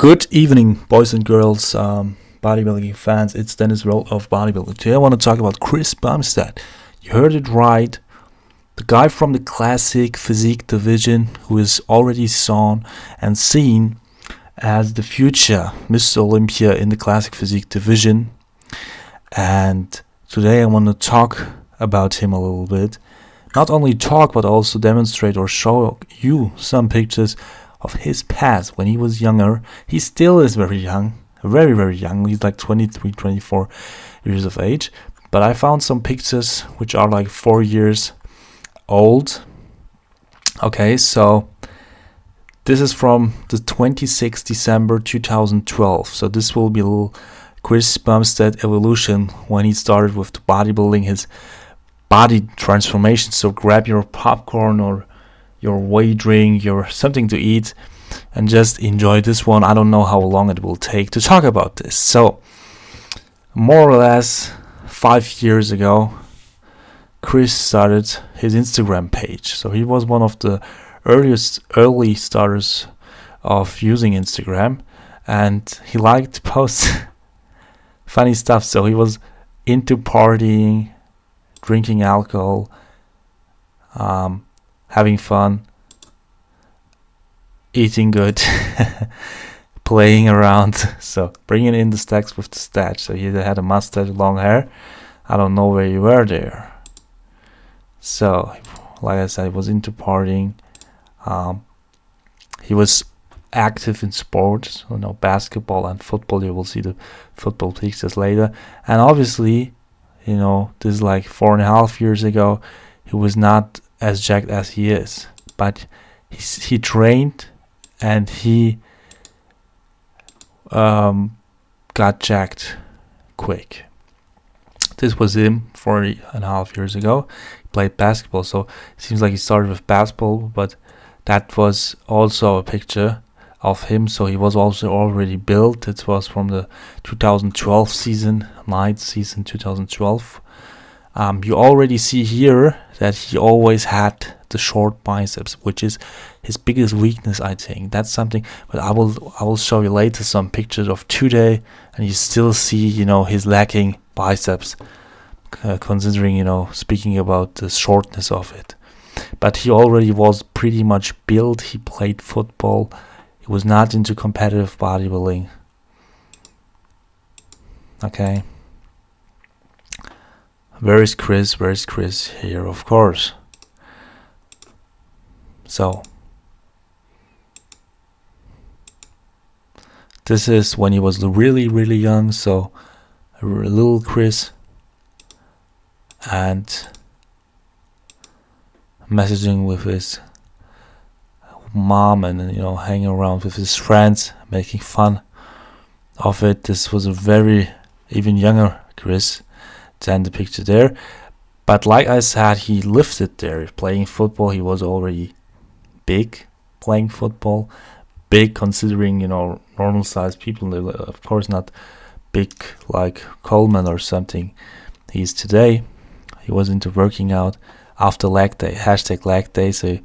Good evening, boys and girls, bodybuilding fans. It's Deniz, World of Bodybuilding. Today I want to talk about Chris Bumstead. You heard it right. The guy from the classic physique division who is already seen and seen as the future Mr. Olympia in the classic physique division. And today I want to talk about him a little bit. Not only talk, but also demonstrate or show you some pictures of his past when he was younger. He still is very young, very, very young. He's like 23, 24 years of age. But I found some pictures which are like 4 years old. Okay, so this is from the 26th December 2012. So this will be a little Chris Bumstead evolution when he started with the bodybuilding, his body transformation. So grab your popcorn or your whey drink, your something to eat, and just enjoy this one. I don't know how long it will take to talk about this. So more or less 5 years ago, Chris started his Instagram page. So he was one of the early starters of using Instagram, and he liked to post funny stuff. So he was into partying, drinking alcohol, having fun, eating good, playing around. So bringing in the stacks with the stats. So he had a mustache, long hair. I don't know where you were there. So, like I said, he was into partying. He was active in sports, basketball and football. You will see the football pictures later. And obviously, this is like 4.5 years ago. He was not as jacked as he is, but he trained and he got jacked quick. This was him 4.5 years ago. He played basketball, so it seems like he started with basketball, but that was also a picture of him. So he was also already built. It was from the 2012 season, night season 2012. You already see here that he always had the short biceps, which is his biggest weakness, I think. That's something, but I will show you later some pictures of today, and you still see, his lacking biceps, considering, speaking about the shortness of it. But he already was pretty much built. He played football. He was not into competitive bodybuilding. Okay. Where is Chris? Where is Chris? Here, of course. So, this is when he was really, really young. So, a little Chris. And messaging with his mom and, hanging around with his friends, making fun of it. This was a very, even younger Chris than the picture there. But like I said, he lifted there. Playing football, he was already big playing football. Big considering, normal sized people. Of course not big like Coleman or something he is today. He was into working out after leg day, #leg day. So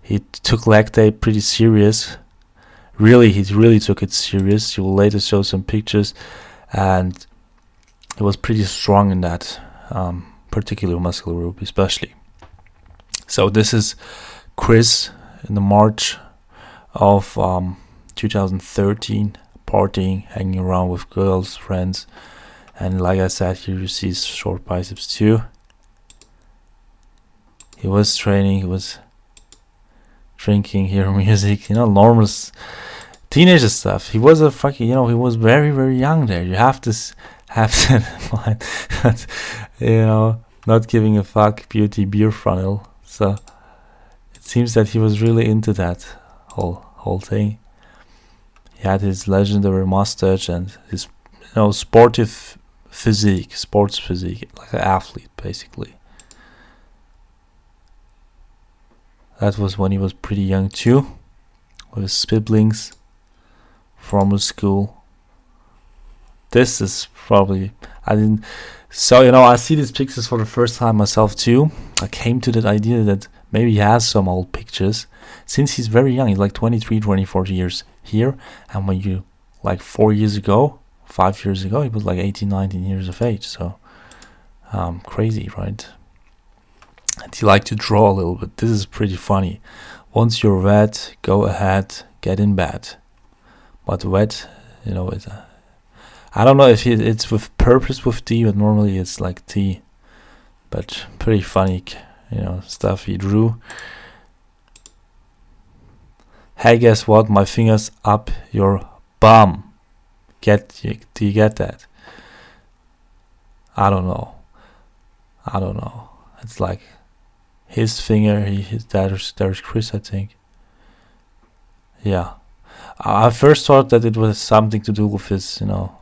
he took leg day pretty serious. He really took it serious. He will later show some pictures, and he was pretty strong in that particular muscle group, especially. So this is Chris in the March of 2013, partying, hanging around with girls, friends, and like I said, here you see short biceps too. He was training, he was drinking, hearing music, normal teenager stuff. He was a fucking, he was very, very young there. You have to have that in mind. That, not giving a fuck, beauty beer funnel. So it seems that he was really into that whole thing. He had his legendary mustache and his, sports physique, like an athlete, basically. That was when he was pretty young too, with his siblings from his school. This is probably, I see these pictures for the first time myself too. I came to that idea that maybe he has some old pictures since he's very young. He's like 23, 24 years here. And when you like 4 years ago, 5 years ago, he was like 18, 19 years of age. So crazy, right? And he liked to draw a little bit. This is pretty funny. Once you're wet, go ahead, get in bed. But wet, you know, I don't know if it's with purpose with D, but normally it's like T. But pretty funny, you know, stuff he drew. Hey, guess what? My fingers up your bum. Do you get that? I don't know. It's like his finger. There's Chris, I think. Yeah. I first thought that it was something to do with his, you know,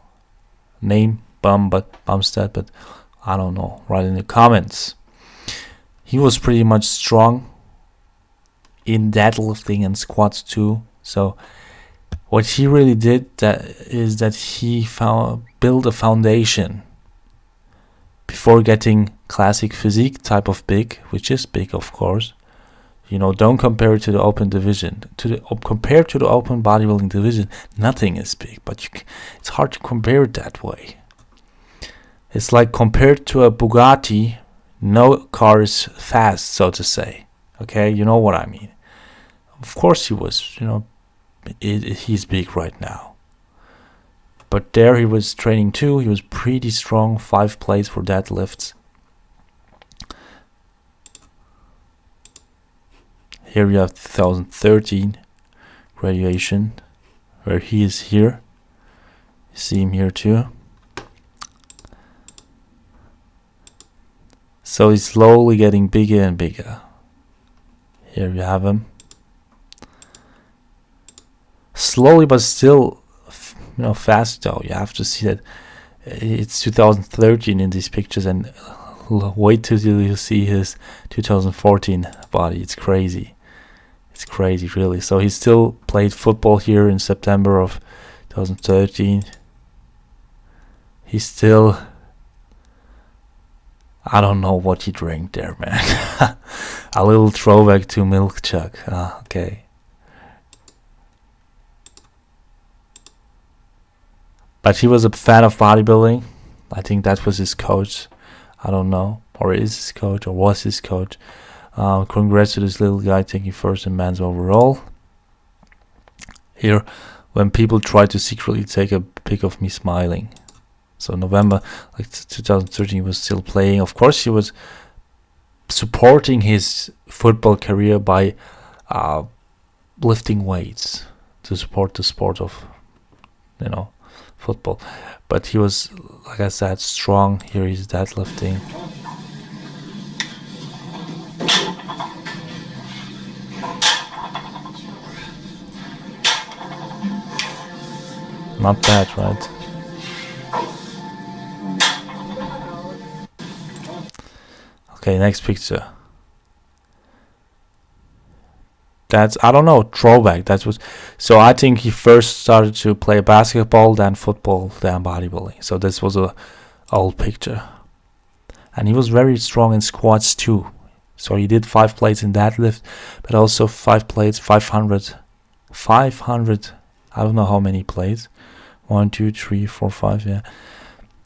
name, Bumstead, but I don't know. Write in the comments. He was pretty much strong in deadlifting and squats too. So what he really did is that he built a foundation before getting classic physique type of big, which is big, of course. You know, don't compare it to the open division. Compared to the open bodybuilding division, nothing is big, but it's hard to compare it that way. It's like compared to a Bugatti, no car is fast, so to say. Okay, you know what I mean. Of course he was, you know, he's big right now. But there he was training too. He was pretty strong, 5 plates for deadlifts. Here we have 2013 graduation, where he is here. You see him here too. So he's slowly getting bigger and bigger. Here you have him. Slowly but still, you know, fast though. You have to see that it's 2013 in these pictures, and wait till you see his 2014 body. It's crazy. It's crazy, really. So he still played football here in September of 2013. He still, I don't know what he drank there, man. A little throwback to Milk Jug. Okay. But he was a fan of bodybuilding. I think that was his coach. I don't know. Or is his coach, or was his coach. Congrats to this little guy taking first in men's overall. Here, when people try to secretly take a pic of me smiling. So November, like 2013, he was still playing. Of course, he was supporting his football career by lifting weights to support the sport of, you know, football. But he was, like I said, strong. Here he's deadlifting. Not bad, right? Okay, next picture. That's, I don't know, throwback. That was, so I think he first started to play basketball, then football, then bodybuilding. So this was a old picture. And he was very strong in squats too. So he did 5 plates in deadlift, but also 5 plates, 500, I don't know how many plates. 1, 2, 3, 4, 5, yeah.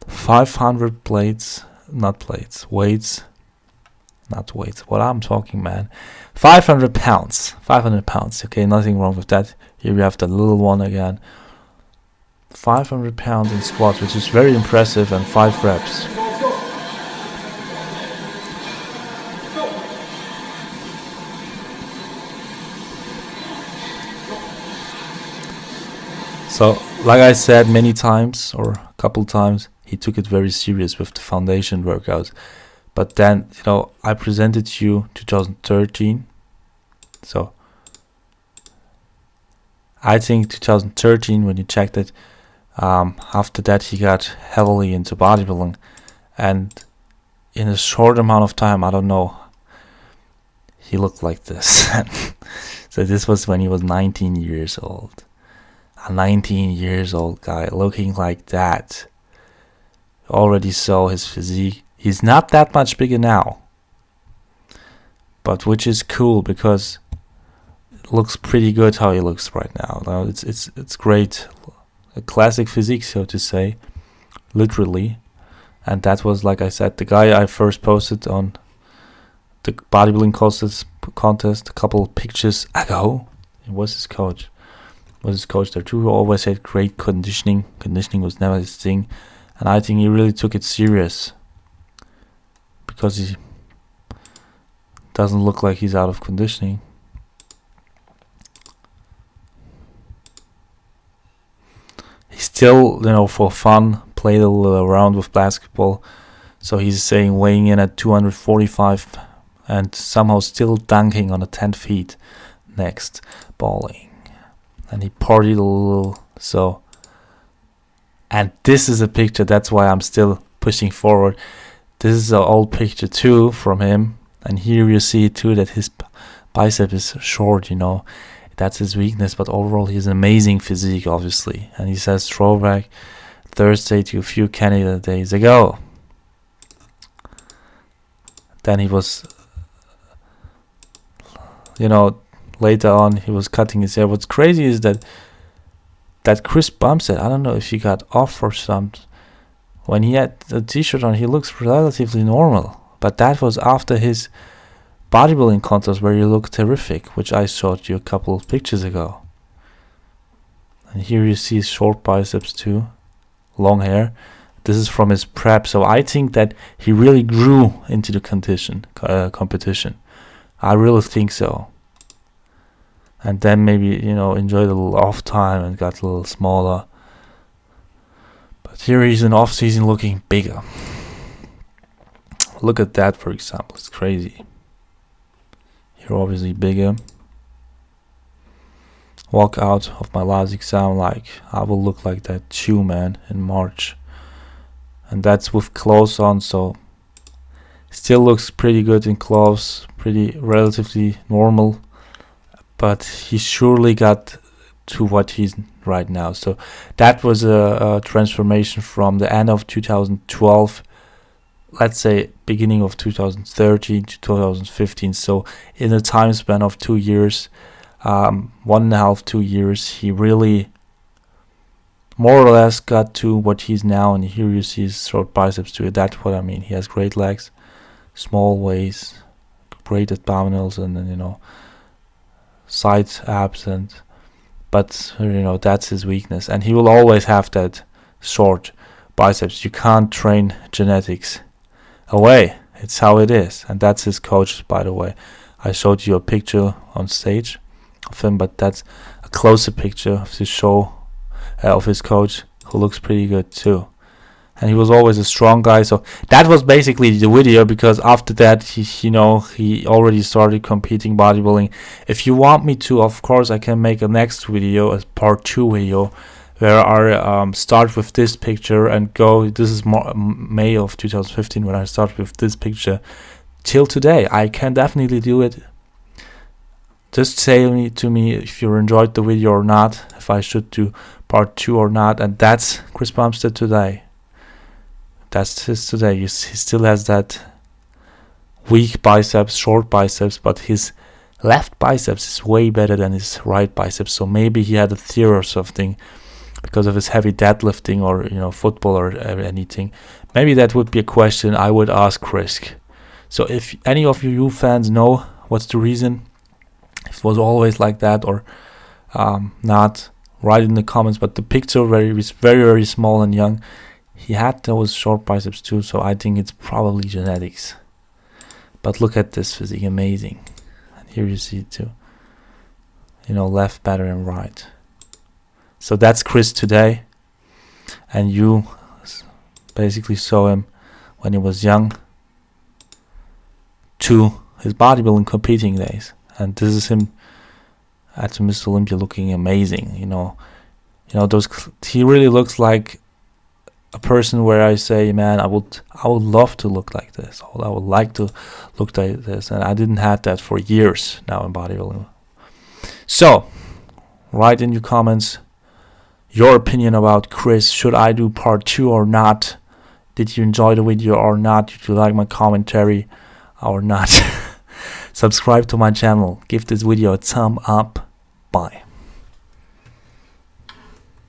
500 plates, not plates, weights. Not weights. What I'm talking, man. 500 pounds. 500 pounds. Okay, nothing wrong with that. Here we have the little one again. 500 pounds in squats, which is very impressive, and 5 reps. So, like I said many times, or a couple times, he took it very serious with the foundation workouts. But then, you know, I presented you 2013. So I think 2013, when you checked it, after that he got heavily into bodybuilding, and in a short amount of time, I don't know, he looked like this. So this was when he was 19 years old. A 19 years old guy looking like that. Already saw his physique. He's not that much bigger now, but which is cool because it looks pretty good how he looks right now. It's great, a classic physique, so to say, literally. And that was, like I said, the guy I first posted on the bodybuilding contest a couple pictures ago. It was his coach. There too, who always said great conditioning. Conditioning was never his thing, and I think he really took it serious, because he doesn't look like he's out of conditioning. He still, for fun, played a little around with basketball. So he's saying weighing in at 245 and somehow still dunking on a 10 feet next balling. And he partied a little. So, and this is a picture, that's why I'm still pushing forward. This is an old picture too from him. And here you see too that his bicep is short, That's his weakness, but overall he's an amazing physique, obviously. And he says throwback Thursday to a few Canada days ago. Then he was, later on he was cutting his hair. What's crazy is that Chris Bumstead, I don't know if he got off or something. When he had the t-shirt on, he looks relatively normal. But that was after his bodybuilding contest where you look terrific, which I showed you a couple of pictures ago. And here you see short biceps too, long hair. This is from his prep, so I think that he really grew into the competition. I really think so. And then maybe, enjoyed a little off time and got a little smaller. But here he's in off season looking bigger. Look at that, for example, it's crazy. You're obviously bigger. Walk out of my last exam like I will look like that Chew man in March. And that's with clothes on, so still looks pretty good in clothes, pretty relatively normal. But he surely got to what he's right now. So that was a transformation from the end of 2012, let's say beginning of 2013 to 2015. So in a time span of 2 years, 1.5, 2 years, he really more or less got to what he's now. And here you see his short biceps too. That's what I mean. He has great legs, small waist, great abdominals, and then side abs, but that's his weakness, and he will always have that short biceps. You can't train genetics away. It's how it is, and that's his coach, by the way. I showed you a picture on stage of him, but that's a closer picture of his show, of his coach, who looks pretty good too. And he was always a strong guy. So that was basically the video, because after that he already started competing bodybuilding. If you want me to, of course I can make a next video, a part 2 video, where I start with this picture and go. This is May of 2015 when I start with this picture till today. I can definitely do it. Just say to me if you enjoyed the video or not, if I should do part 2 or not. And that's Chris Bumstead today. That's his today. He still has that weak biceps, short biceps, but his left biceps is way better than his right biceps. So maybe he had a theory or something because of his heavy deadlifting or football or anything. Maybe that would be a question I would ask Chris. So if any of you fans know what's the reason, if it was always like that or not, write in the comments. But the picture where he was very, very small and young, he had those short biceps too, so I think it's probably genetics. But look at this physique, amazing. And here you see it too. Left better than right. So that's Chris today. And you basically saw him when he was young to his bodybuilding competing days. And this is him at Mr. Olympia looking amazing. He really looks like a person where I say, man, I would love to look like this. I would like to look like this, and I didn't have that for years now in bodybuilding. So, write in your comments your opinion about Chris. Should I do part 2 or not? Did you enjoy the video or not? Did you like my commentary or not? Subscribe to my channel. Give this video a thumb up. Bye.